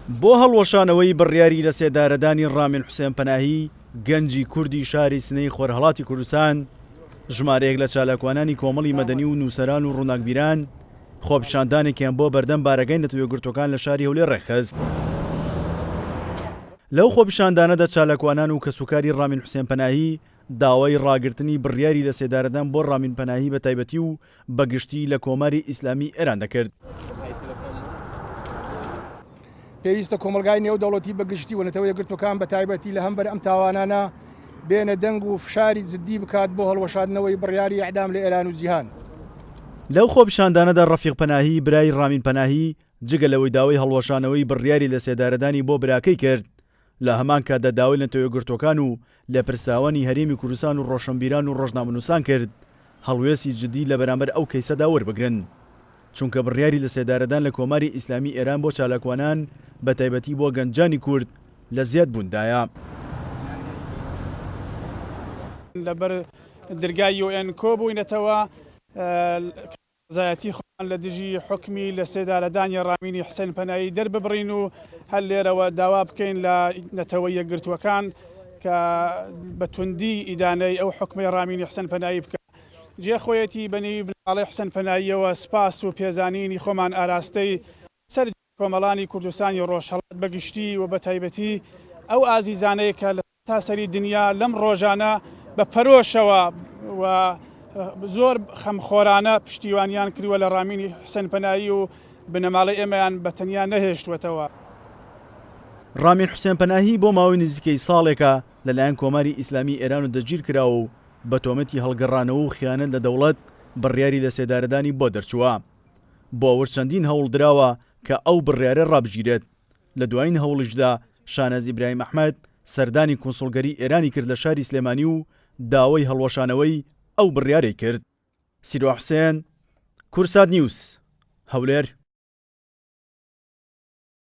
بۆ هەڵوەشانەوەی بڕیاری لە سێدارەدانی ڕامین حوسێن پەناهی گەنجی کوردی شاری سنەی خۆرهەڵاتی کوردستان ژمارەیەک لە چالاکوانانی کۆمەڵی مەدەنی و نووسەران و ڕووناکبیران خۆپیشاندانێکیان بۆ بەردەم بارەگەی نەتەوەیەکگرتوەکان لە شاری هەولێر ڕێکخست. لەو خۆپیشاندانەدا چالاکوانان و کەسوکاری ڕامین حوسێن پەناهی داوای ڕاگرتنی بڕیاری لە سێدارەدان بۆ ڕامین پەناهی بە تایبەتی و بەگشتی لە کۆماری ئیسلامی ئێران دەکرد. پێویستە کۆمەلگای نێودەوڵەتی بەگشتی و نەتەوەیەکگرتوەکان بە تایبەتی لە هەمبەر ئەم تاوانانە بێنە دەنگ و فشاری جددی بکات بۆ هەڵوەشاندنەوەی بڕیاری ئەعدام لە ئێران و جیهان. لەو خۆپیشاندانەدا ڕەفیق پەناهی برای ڕامین پەناهی جگە لەوەی داوای هەڵوەشانەوەی بڕیاری لە سێدارەدانی بۆ براکەی کرد، لە هەمان کاتدا داوای نەتەوەیەکگرتوەکان و لە پرساوانی هەرێمی کوردستان و ڕۆشنبیران و ڕۆژنامەنووسان کرد هەڵوێستی جددی لە بەرامبەر ئەو کەیسەدا وەربگرن، چونکە بڕیاری لە سێدارەدان لە کۆماری ئیسلامی ئێران بۆ چالاکوانان بە تایبەتی بۆ گەنجانی کورد لە زیاد بووندایە. لەبەر دەرگای UN کۆبووینەتەوە زایەتی خۆمان لە دژی حکمی لە سێدارەدانی ڕامینی حوسێن پەناهی دەرببڕین و هەر لێرەوە داوا بکەین لە نەتەوەیەکگرتوەکان کە بە توندی ئیدانەی ئەو حکمی ڕامینی حوسێن پەناهی بکە. جێخۆیەتی بەنێوی بناڵی حوسێن پەناهیەوە سپاس و پێزانینی خۆمان ئاراستەی سەر کۆمەڵانی کوردستانی ڕۆژهەڵات بەگشتی و بە تایبەتی ئەو ئازیزانەیە کە لە تاسەری دنیا لەم ڕۆژانە بە پەرۆشەوە و زۆر خەمخۆرانە پشتیوانیان کردووە لە ڕامینی حوسێن پەناهی و بنەماڵی ئێمەیان بە تەنیا نەهێشتوەتەوە. ڕامین حوسێن پەناهی بۆ ماوەی نزیکەی ساڵێکە لەلایەن کۆماری ئیسلامی ئێران و دەگیر کراوە و بە تۆمەتی هەڵگەڕانەوە و خیانەت لە دەوڵەت بڕیاری لە سێدارەدانی بۆ دەرچووە. بۆ ئەوە چەندین هەوڵ درراوە کە ئەو بڕیارە ڕابژیرێت. لە دوایین هەوڵشدا شانەز ئیبراهیم ئەحمەد سەردانی کۆنسڵگەری ئێرانی کرد لە شاری سلێمانی و داوای هەڵوەشانەوەی ئەو بڕیارەی کرد. سیرۆ حوسێن، کورسات نیوس، هەولێر.